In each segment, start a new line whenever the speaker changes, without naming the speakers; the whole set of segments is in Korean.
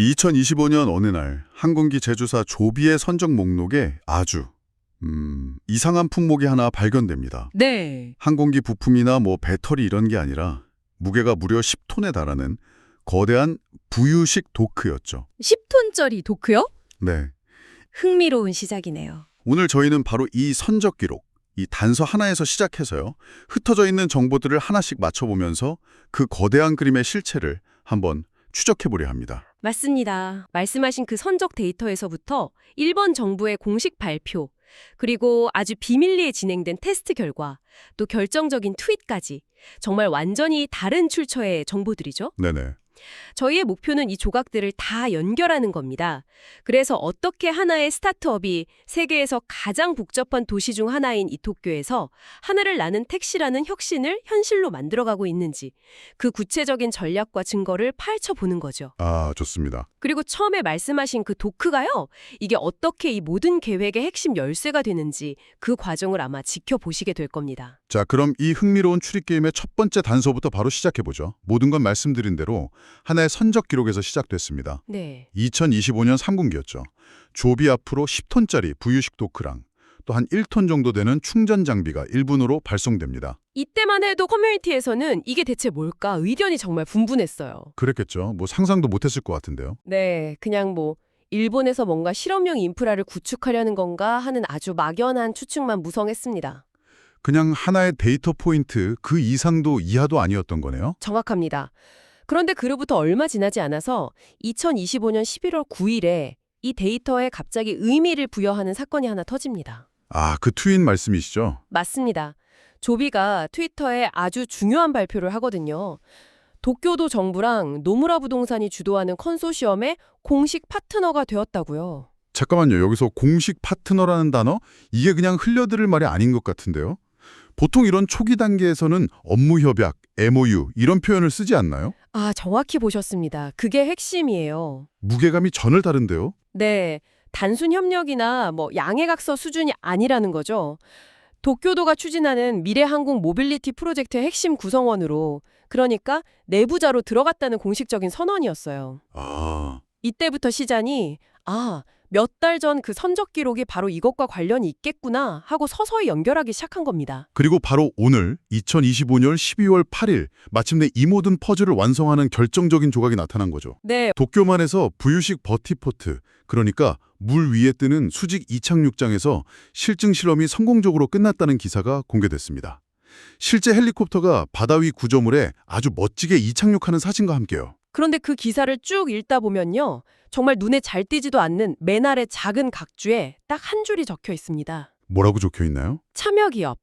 2025년 어느 날 항공기 제조사 조비의 선적 목록에 아주 이상한 품목이 하나 발견됩니다.
네.
항공기 부품이나 배터리 이런 게 아니라 무게가 무려 10톤에 달하는 거대한 부유식 도크였죠.
10톤짜리 도크요?
네.
흥미로운 시작이네요.
오늘 저희는 바로 이 선적 기록, 이 단서 하나에서 시작해서요. 흩어져 있는 정보들을 하나씩 맞춰보면서 그 거대한 그림의 실체를 한번 추적해보려 합니다.
맞습니다. 말씀하신 그 선적 데이터에서부터 일본 정부의 공식 발표, 그리고 아주 비밀리에 진행된 테스트 결과, 또 결정적인 트윗까지 정말 완전히 다른 출처의 정보들이죠.
네네.
저희의 목표는 이 조각들을 다 연결하는 겁니다. 그래서 어떻게 하나의 스타트업이 세계에서 가장 복잡한 도시 중 하나인 이 도쿄에서 하늘을 나는 택시라는 혁신을 현실로 만들어가고 있는지 그 구체적인 전략과 증거를 파헤쳐보는 거죠.
아, 좋습니다.
그리고 처음에 말씀하신 그 도크가요. 이게 어떻게 이 모든 계획의 핵심 열쇠가 되는지 그 과정을 아마 지켜보시게 될 겁니다.
자, 그럼 이 흥미로운 추리게임의 첫 번째 단서부터 바로 시작해보죠. 모든 건 말씀드린 대로 하나의 선적 기록에서 시작됐습니다.
네.
2025년 3분기였죠. 조비 앞으로 10톤짜리 부유식 도크랑 또 한 1톤 정도 되는 충전 장비가 일본으로 발송됩니다.
이때만 해도 커뮤니티에서는 이게 대체 뭘까 의견이 정말 분분했어요.
그랬겠죠. 상상도 못했을 것 같은데요.
네, 그냥 일본에서 뭔가 실험용 인프라를 구축하려는 건가 하는 아주 막연한 추측만 무성했습니다.
그냥 하나의 데이터 포인트 그 이상도 이하도 아니었던 거네요.
정확합니다. 그런데 그로부터 얼마 지나지 않아서 2025년 11월 9일에 이 데이터에 갑자기 의미를 부여하는 사건이 하나 터집니다.
아, 그 트윈 말씀이시죠?
맞습니다. 조비가 트위터에 아주 중요한 발표를 하거든요. 도쿄도 정부랑 노무라 부동산이 주도하는 컨소시엄의 공식 파트너가 되었다고요.
잠깐만요. 여기서 공식 파트너라는 단어? 이게 그냥 흘려들을 말이 아닌 것 같은데요. 보통 이런 초기 단계에서는 업무 협약, MOU 이런 표현을 쓰지 않나요?
아, 정확히 보셨습니다. 그게 핵심이에요.
무게감이 전을 다른데요?
네, 단순 협력이나 양해각서 수준이 아니라는 거죠. 도쿄도가 추진하는 미래항공 모빌리티 프로젝트의 핵심 구성원으로, 그러니까 내부자로 들어갔다는 공식적인 선언이었어요.
아,
이때부터 시장이 몇 달 전 그 선적 기록이 바로 이것과 관련이 있겠구나 하고 서서히 연결하기 시작한 겁니다.
그리고 바로 오늘 2025년 12월 8일 마침내 이 모든 퍼즐을 완성하는 결정적인 조각이 나타난 거죠.
네,
도쿄만에서 부유식 버티포트, 그러니까 물 위에 뜨는 수직 이착륙장에서 실증 실험이 성공적으로 끝났다는 기사가 공개됐습니다. 실제 헬리콥터가 바다 위 구조물에 아주 멋지게 이착륙하는 사진과 함께요.
그런데 그 기사를 쭉 읽다 보면요. 정말 눈에 잘 띄지도 않는 맨 아래 작은 각주에 딱 한 줄이 적혀 있습니다.
뭐라고 적혀 있나요?
참여기업,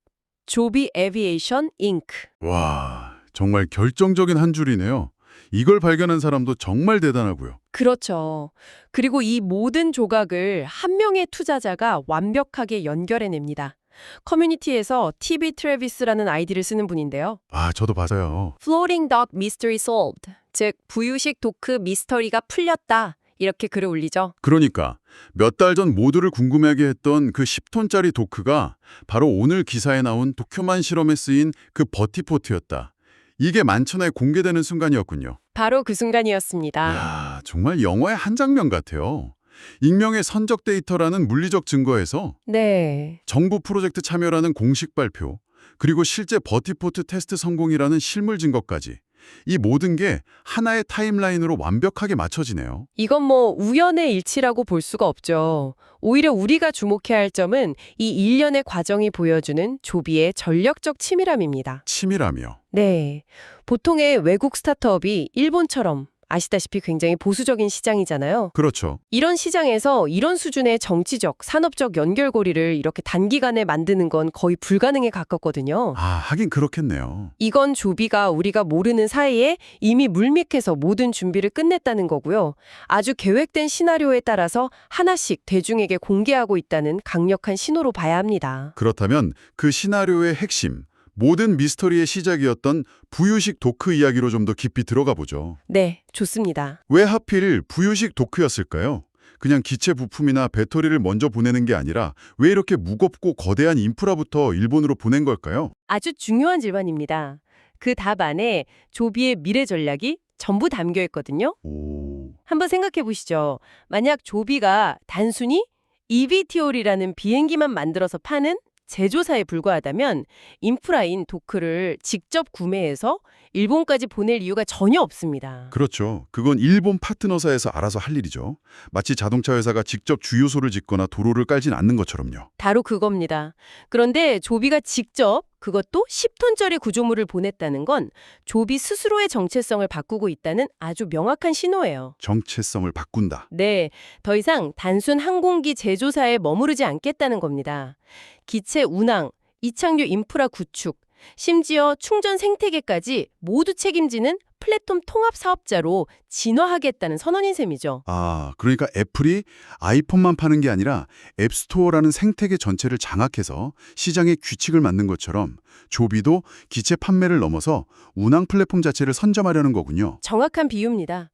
조비 에비에이션 잉크.
와, 정말 결정적인 한 줄이네요. 이걸 발견한 사람도 정말 대단하고요.
그렇죠. 그리고 이 모든 조각을 한 명의 투자자가 완벽하게 연결해냅니다. 커뮤니티에서 TV 트래비스라는 아이디를 쓰는 분인데요.
아, 저도 봤어요.
Floating Dog Mystery Solved, 즉 부유식 도크 미스터리가 풀렸다. 이렇게 글을 올리죠.
그러니까 몇 달 전 모두를 궁금해하게 했던 그 10톤짜리 도크가 바로 오늘 기사에 나온 도쿄만 실험에 쓰인 그 버티포트였다. 이게 만천하에 공개되는 순간이었군요.
바로 그 순간이었습니다.
이야, 정말 영화의 한 장면 같아요. 익명의 선적 데이터라는 물리적 증거에서
네.
정부 프로젝트 참여라는 공식 발표, 그리고 실제 버티포트 테스트 성공이라는 실물 증거까지 이 모든 게 하나의 타임라인으로 완벽하게 맞춰지네요.
이건 우연의 일치라고 볼 수가 없죠. 오히려 우리가 주목해야 할 점은 이 일련의 과정이 보여주는 조비의 전략적 치밀함입니다.
치밀하며.
네. 보통의 외국 스타트업이 일본처럼 아시다시피 굉장히 보수적인 시장이잖아요.
그렇죠.
이런 시장에서 이런 수준의 정치적, 산업적 연결고리를 이렇게 단기간에 만드는 건 거의 불가능에 가깝거든요.
아, 하긴 그렇겠네요.
이건 조비가 우리가 모르는 사이에 이미 물밑에서 모든 준비를 끝냈다는 거고요. 아주 계획된 시나리오에 따라서 하나씩 대중에게 공개하고 있다는 강력한 신호로 봐야 합니다.
그렇다면 그 시나리오의 핵심, 모든 미스터리의 시작이었던 부유식 도크 이야기로 좀 더 깊이 들어가 보죠.
네, 좋습니다.
왜 하필 부유식 도크였을까요? 그냥 기체 부품이나 배터리를 먼저 보내는 게 아니라 왜 이렇게 무겁고 거대한 인프라부터 일본으로 보낸 걸까요?
아주 중요한 질문입니다. 그 답 안에 조비의 미래 전략이 전부 담겨 있거든요.
오,
한번 생각해 보시죠. 만약 조비가 단순히 eVTOL이라는 비행기만 만들어서 파는 제조사에 불과하다면 인프라인 도크를 직접 구매해서 일본까지 보낼 이유가 전혀 없습니다.
그렇죠. 그건 일본 파트너사에서 알아서 할 일이죠. 마치 자동차 회사가 직접 주유소를 짓거나 도로를 깔진 않는 것처럼요.
바로 그겁니다. 그런데 조비가 직접 그것도 10톤짜리 구조물을 보냈다는 건 조비 스스로의 정체성을 바꾸고 있다는 아주 명확한 신호예요.
정체성을 바꾼다.
네, 더 이상 단순 항공기 제조사에 머무르지 않겠다는 겁니다. 기체 운항, 이착륙 인프라 구축, 심지어 충전 생태계까지 모두 책임지는 플랫폼 통합 사업자로 진화하겠다는 선언인 셈이죠.
아, 그러니까 애플이 아이폰만 파는 게 아니라 앱스토어라는 생태계 전체를 장악해서 시장의 규칙을 만든 것처럼 조비도 기체 판매를 넘어서 운항 플랫폼 자체를 선점하려는 거군요.
정확한 비유입니다.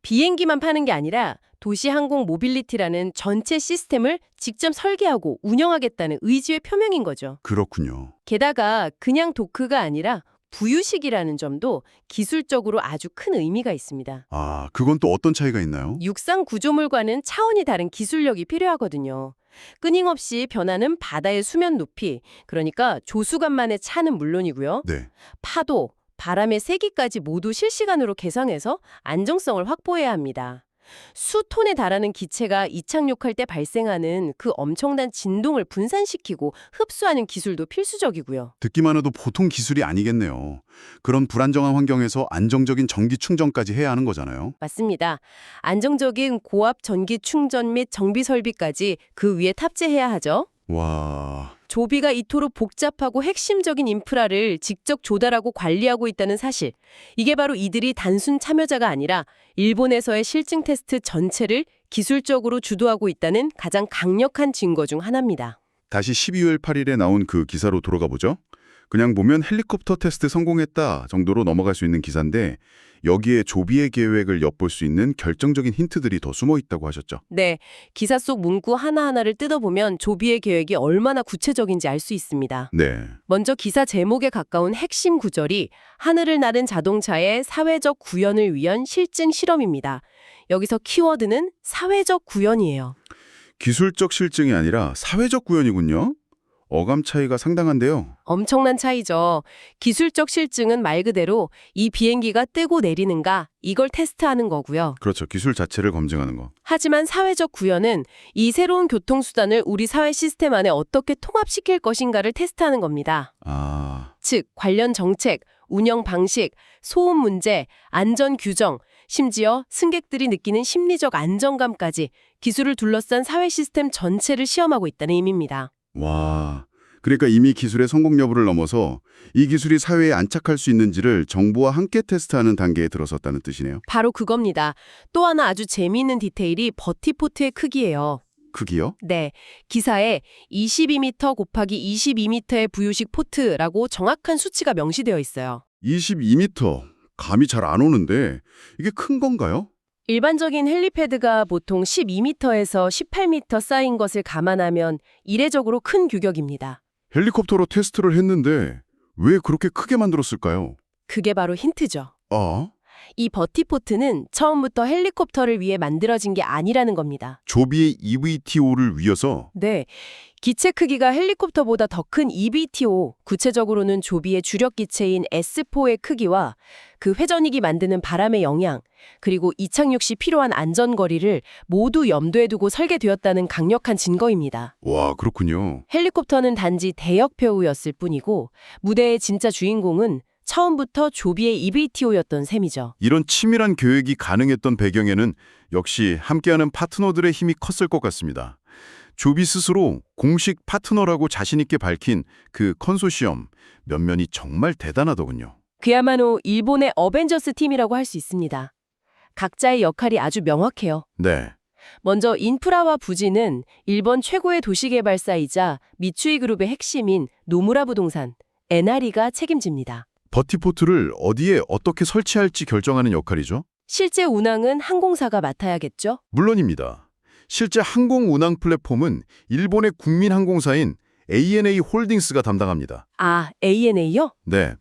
비행기만 파는 게 아니라 도시항공 모빌리티라는 전체 시스템을 직접 설계하고 운영하겠다는 의지의 표명인 거죠.
그렇군요.
게다가 그냥 도크가 아니라 부유식이라는 점도 기술적으로 아주 큰 의미가 있습니다.
아, 그건 또 어떤 차이가 있나요?
육상 구조물과는 차원이 다른 기술력이 필요하거든요. 끊임없이 변하는 바다의 수면 높이, 그러니까 조수간만의 차는 물론이고요.
네.
파도, 바람의 세기까지 모두 실시간으로 계상해서 안정성을 확보해야 합니다. 수톤에 달하는 기체가 이착륙할 때 발생하는 그 엄청난 진동을 분산시키고 흡수하는 기술도 필수적이고요.
듣기만 해도 보통 기술이 아니겠네요. 그런 불안정한 환경에서 안정적인 전기 충전까지 해야 하는 거잖아요.
맞습니다. 안정적인 고압 전기 충전 및 정비 설비까지 그 위에 탑재해야 하죠.
와,
조비가 이토록 복잡하고 핵심적인 인프라를 직접 조달하고 관리하고 있다는 사실. 이게 바로 이들이 단순 참여자가 아니라 일본에서의 실증 테스트 전체를 기술적으로 주도하고 있다는 가장 강력한 증거 중 하나입니다.
다시 12월 8일에 나온 그 기사로 돌아가 보죠. 그냥 보면 헬리콥터 테스트 성공했다 정도로 넘어갈 수 있는 기사인데 여기에 조비의 계획을 엿볼 수 있는 결정적인 힌트들이 더 숨어 있다고 하셨죠.
네, 기사 속 문구 하나하나를 뜯어보면 조비의 계획이 얼마나 구체적인지 알 수 있습니다.
네.
먼저 기사 제목에 가까운 핵심 구절이 하늘을 나른 자동차의 사회적 구현을 위한 실증 실험입니다. 여기서 키워드는 사회적 구현이에요.
기술적 실증이 아니라 사회적 구현이군요. 어감 차이가 상당한데요.
엄청난 차이죠. 기술적 실증은 말 그대로 이 비행기가 뜨고 내리는가 이걸 테스트하는 거고요.
그렇죠. 기술 자체를 검증하는 거.
하지만 사회적 구현은 이 새로운 교통수단을 우리 사회 시스템 안에 어떻게 통합시킬 것인가를 테스트하는 겁니다.
아,
즉 관련 정책, 운영 방식, 소음 문제, 안전 규정, 심지어 승객들이 느끼는 심리적 안정감까지 기술을 둘러싼 사회 시스템 전체를 시험하고 있다는 의미입니다.
와. 그러니까 이미 기술의 성공 여부를 넘어서 이 기술이 사회에 안착할 수 있는지를 정부와 함께 테스트하는 단계에 들어섰다는 뜻이네요.
바로 그겁니다. 또 하나 아주 재미있는 디테일이 버티포트의 크기예요.
크기요?
네, 기사에 22m 곱하기 22m의 부유식 포트라고 정확한 수치가 명시되어 있어요.
22m. 감이 잘 안 오는데 이게 큰 건가요?
일반적인 헬리패드가 보통 12m에서 18m 쌓인 것을 감안하면 이례적으로 큰 규격입니다.
헬리콥터로 테스트를 했는데 왜 그렇게 크게 만들었을까요?
그게 바로 힌트죠.
아,
이 버티포트는 처음부터 헬리콥터를 위해 만들어진 게 아니라는 겁니다.
조비의 eVTOL을 위해서
네, 기체 크기가 헬리콥터보다 더 큰 eVTO, 구체적으로는 조비의 주력 기체인 S4의 크기와 그 회전익이 만드는 바람의 영향, 그리고 이착륙 시 필요한 안전거리를 모두 염두에 두고 설계되었다는 강력한 증거입니다.
와, 그렇군요.
헬리콥터는 단지 대역배우였을 뿐이고 무대의 진짜 주인공은 처음부터 조비의 eVTO였던 셈이죠.
이런 치밀한 계획이 가능했던 배경에는 역시 함께하는 파트너들의 힘이 컸을 것 같습니다. 조비 스스로 공식 파트너라고 자신 있게 밝힌 그 컨소시엄 면면이 정말 대단하더군요.
그야말로 일본의 어벤져스 팀이라고 할 수 있습니다. 각자의 역할이 아주 명확해요.
네.
먼저 인프라와 부지는 일본 최고의 도시개발사이자 미츠이 그룹의 핵심인 노무라 부동산, NRE가 책임집니다.
버티포트를 어디에 어떻게 설치할지 결정하는 역할이죠?
실제 운항은 항공사가 맡아야겠죠?
물론입니다. 실제 항공 운항 플랫폼은 일본의 국민 항공사인 ANA 홀딩스가 담당합니다.
아, ANA요?
네.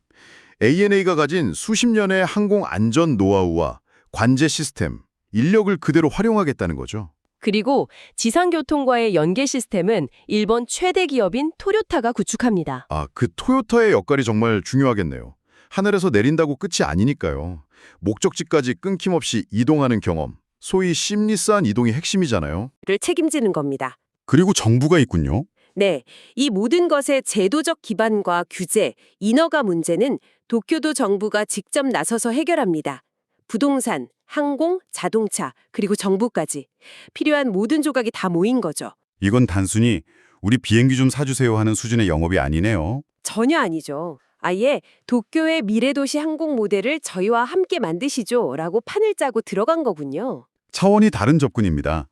ANA가 가진 수십 년의 항공 안전 노하우와 관제 시스템, 인력을 그대로 활용하겠다는 거죠.
그리고 지상교통과의 연계 시스템은 일본 최대 기업인 토요타가 구축합니다.
아, 그 토요타의 역할이 정말 중요하겠네요. 하늘에서 내린다고 끝이 아니니까요. 목적지까지 끊김없이 이동하는 경험, 소위 심리스한 이동이 핵심이잖아요.
를 책임지는 겁니다.
그리고 정부가 있군요.
네, 이 모든 것의 제도적 기반과 규제, 인허가 문제는 도쿄도 정부가 직접 나서서 해결합니다. 부동산, 항공, 자동차, 그리고 정부까지 필요한 모든 조각이 다 모인 거죠.
이건 단순히 우리 비행기 좀 사주세요 하는 수준의 영업이 아니네요.
전혀 아니죠. 아예 도쿄의 미래도시 항공 모델을 저희와 함께 만드시죠 라고 판을 짜고 들어간 거군요.
차원이 다른 접근입니다.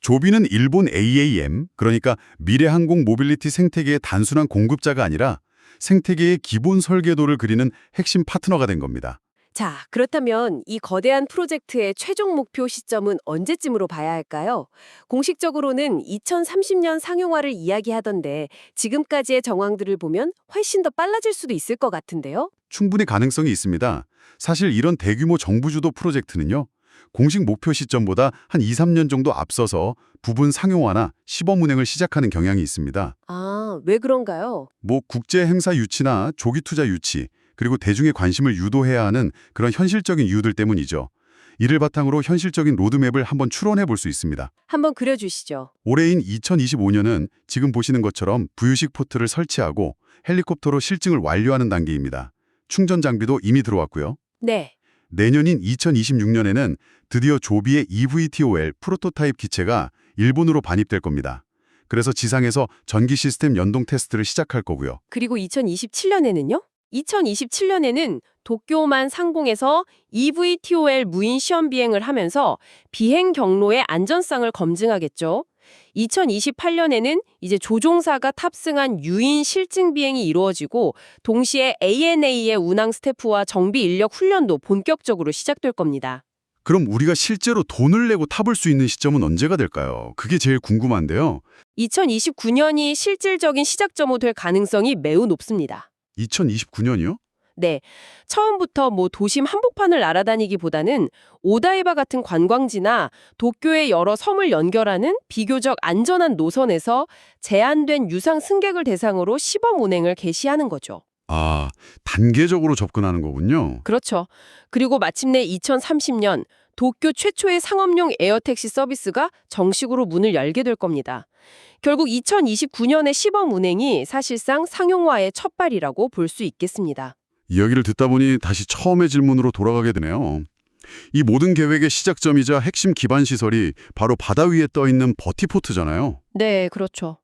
조비는 일본 AAM, 그러니까 미래항공 모빌리티 생태계의 단순한 공급자가 아니라 생태계의 기본 설계도를 그리는 핵심 파트너가 된 겁니다.
자, 그렇다면 이 거대한 프로젝트의 최종 목표 시점은 언제쯤으로 봐야 할까요? 공식적으로는 2030년 상용화를 이야기하던데 지금까지의 정황들을 보면 훨씬 더 빨라질 수도 있을 것 같은데요?
충분히 가능성이 있습니다. 사실 이런 대규모 정부 주도 프로젝트는요, 공식 목표 시점보다 한 2, 3년 정도 앞서서 부분 상용화나 시범 운행을 시작하는 경향이 있습니다.
아, 왜 그런가요?
국제 행사 유치나 조기 투자 유치, 그리고 대중의 관심을 유도해야 하는 그런 현실적인 이유들 때문이죠. 이를 바탕으로 현실적인 로드맵을 한번 추론해 볼 수 있습니다.
한번 그려주시죠.
올해인 2025년은 지금 보시는 것처럼 부유식 포트를 설치하고 헬리콥터로 실증을 완료하는 단계입니다. 충전 장비도 이미 들어왔고요.
네.
내년인 2026년에는 드디어 조비의 EVTOL 프로토타입 기체가 일본으로 반입될 겁니다. 그래서 지상에서 전기 시스템 연동 테스트를 시작할 거고요.
그리고 2027년에는요? 2027년에는 도쿄만 상공에서 EVTOL 무인 시험 비행을 하면서 비행 경로의 안전성을 검증하겠죠. 2028년에는 이제 조종사가 탑승한 유인 실증 비행이 이루어지고 동시에 ANA의 운항 스태프와 정비 인력 훈련도 본격적으로 시작될 겁니다.
그럼 우리가 실제로 돈을 내고 타볼 수 있는 시점은 언제가 될까요? 그게 제일 궁금한데요.
2029년이 실질적인 시작점이 될 가능성이 매우 높습니다.
2029년이요?
네, 처음부터 도심 한복판을 날아다니기보다는 오다이바 같은 관광지나 도쿄의 여러 섬을 연결하는 비교적 안전한 노선에서 제한된 유상 승객을 대상으로 시범 운행을 개시하는 거죠.
아, 단계적으로 접근하는 거군요.
그렇죠. 그리고 마침내 2030년 도쿄 최초의 상업용 에어택시 서비스가 정식으로 문을 열게 될 겁니다. 결국 2029년의 시범 운행이 사실상 상용화의 첫발이라고 볼 수 있겠습니다.
이야기를 듣다 보니 다시 처음의 질문으로 돌아가게 되네요. 이 모든 계획의 시작점이자 핵심 기반 시설이 바로 바다 위에 떠 있는 버티포트잖아요.
네, 그렇죠.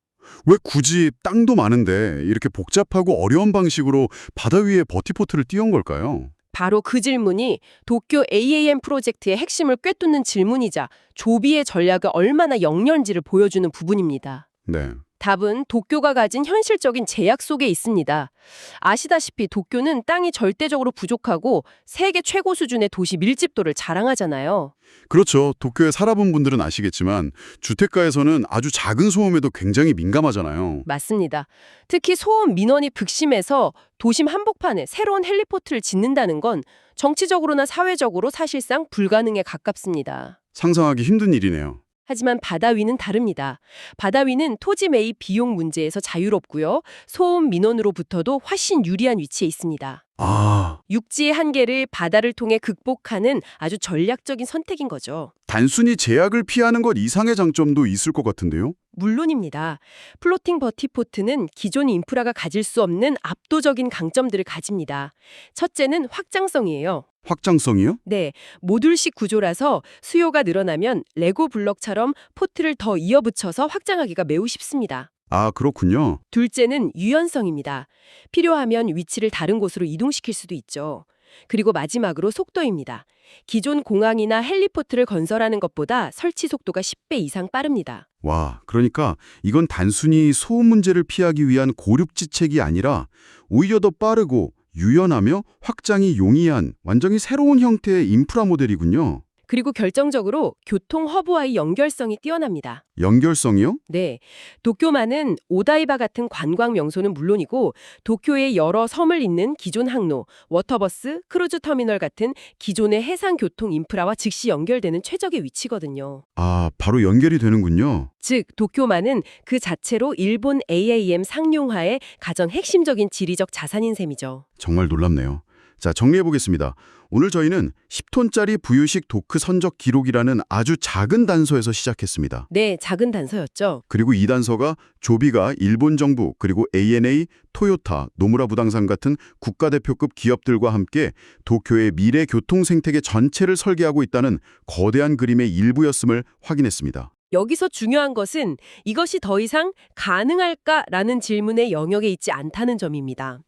왜 굳이 땅도 많은데 이렇게 복잡하고 어려운 방식으로 바다 위에 버티포트를 띄운 걸까요?
바로 그 질문이 도쿄 AAM 프로젝트의 핵심을 꿰뚫는 질문이자 조비의 전략을 얼마나 영렬한지를 보여주는 부분입니다.
네.
답은 도쿄가 가진 현실적인 제약 속에 있습니다. 아시다시피 도쿄는 땅이 절대적으로 부족하고 세계 최고 수준의 도시 밀집도를 자랑하잖아요.
그렇죠. 도쿄에 살아본 분들은 아시겠지만 주택가에서는 아주 작은 소음에도 굉장히 민감하잖아요.
맞습니다. 특히 소음 민원이 극심해서 도심 한복판에 새로운 헬리포트를 짓는다는 건 정치적으로나 사회적으로 사실상 불가능에 가깝습니다.
상상하기 힘든 일이네요.
하지만 바다 위는 다릅니다. 바다 위는 토지 매입 비용 문제에서 자유롭고요. 소음 민원으로부터도 훨씬 유리한 위치에 있습니다.
아,
육지의 한계를 바다를 통해 극복하는 아주 전략적인 선택인 거죠.
단순히 제약을 피하는 것 이상의 장점도 있을 것 같은데요?
물론입니다. 플로팅 버티포트는 기존 인프라가 가질 수 없는 압도적인 강점들을 가집니다. 첫째는 확장성이에요.
확장성이요?
네, 모듈식 구조라서 수요가 늘어나면 레고 블럭처럼 포트를 더 이어붙여서 확장하기가 매우 쉽습니다.
아, 그렇군요.
둘째는 유연성입니다. 필요하면 위치를 다른 곳으로 이동시킬 수도 있죠. 그리고 마지막으로 속도입니다. 기존 공항이나 헬리포트를 건설하는 것보다 설치 속도가 10배 이상 빠릅니다.
와, 그러니까 이건 단순히 소음 문제를 피하기 위한 고륙지책이 아니라 오히려 더 빠르고 유연하며 확장이 용이한 완전히 새로운 형태의 인프라 모델이군요.
그리고 결정적으로 교통 허브와의 연결성이 뛰어납니다.
연결성이요?
네, 도쿄만은 오다이바 같은 관광 명소는 물론이고 도쿄의 여러 섬을 잇는 기존 항로, 워터버스, 크루즈 터미널 같은 기존의 해상 교통 인프라와 즉시 연결되는 최적의 위치거든요.
아, 바로 연결이 되는군요.
즉, 도쿄만은 그 자체로 일본 AAM 상용화의 가장 핵심적인 지리적 자산인 셈이죠.
정말 놀랍네요. 자, 정리해보겠습니다. 오늘 저희는 10톤짜리 부유식 도크 선적 기록이라는 아주 작은 단서에서 시작했습니다.
네, 작은 단서였죠.
그리고 이 단서가 조비가 일본 정부 그리고 ANA, 토요타, 노무라 부동산 같은 국가대표급 기업들과 함께 도쿄의 미래 교통 생태계 전체를 설계하고 있다는 거대한 그림의 일부였음을 확인했습니다.
여기서 중요한 것은 이것이 더 이상 가능할까라는 질문의 영역에 있지 않다는 점입니다.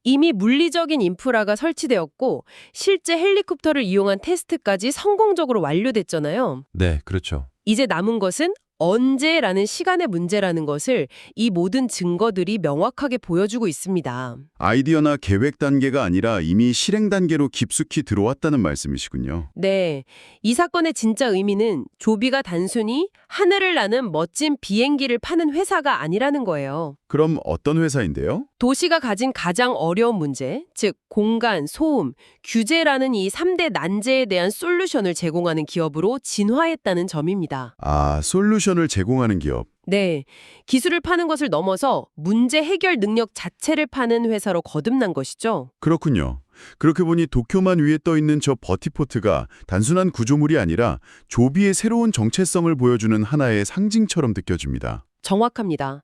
이미 물리적인 인프라가 설치되었고 실제 헬리콥터를 이용한 테스트까지 성공적으로 완료됐잖아요.
네, 그렇죠.
이제 남은 것은 언제라는 시간의 문제라는 것을 이 모든 증거들이 명확하게 보여주고 있습니다.
아이디어나 계획 단계가 아니라 이미 실행 단계로 깊숙이 들어왔다는 말씀이시군요.
네, 이 사건의 진짜 의미는 조비가 단순히 하늘을 나는 멋진 비행기를 파는 회사가 아니라는 거예요.
그럼 어떤 회사인데요?
도시가 가진 가장 어려운 문제, 즉 공간, 소음, 규제라는 이 3대 난제에 대한 솔루션을 제공하는 기업으로 진화했다는 점입니다.
아, 솔루션을 제공하는 기업.
네, 기술을 파는 것을 넘어서 문제 해결 능력 자체를 파는 회사로 거듭난 것이죠.
그렇군요. 그렇게 보니 도쿄만 위에 떠 있는 저 버티포트가 단순한 구조물이 아니라 조비의 새로운 정체성을 보여주는 하나의 상징처럼 느껴집니다.
정확합니다.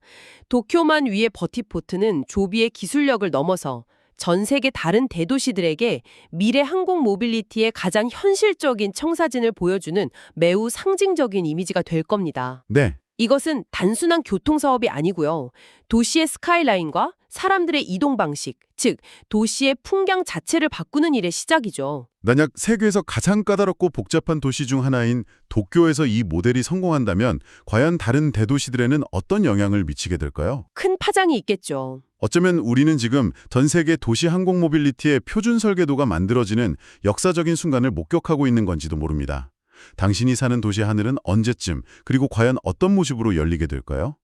도쿄만 위의 버티포트는 조비의 기술력을 넘어서 전 세계 다른 대도시들에게 미래 항공 모빌리티의 가장 현실적인 청사진을 보여주는 매우 상징적인 이미지가 될 겁니다.
네.
이것은 단순한 교통 사업이 아니고요. 도시의 스카이라인과 사람들의 이동 방식, 즉 도시의 풍경 자체를 바꾸는 일의 시작이죠.
만약 세계에서 가장 까다롭고 복잡한 도시 중 하나인 도쿄에서 이 모델이 성공한다면 과연 다른 대도시들에는 어떤 영향을 미치게 될까요?
큰 파장이 있겠죠.
어쩌면 우리는 지금 전 세계 도시 항공 모빌리티의 표준 설계도가 만들어지는 역사적인 순간을 목격하고 있는 건지도 모릅니다. 당신이 사는 도시 하늘은 언제쯤 그리고 과연 어떤 모습으로 열리게 될까요?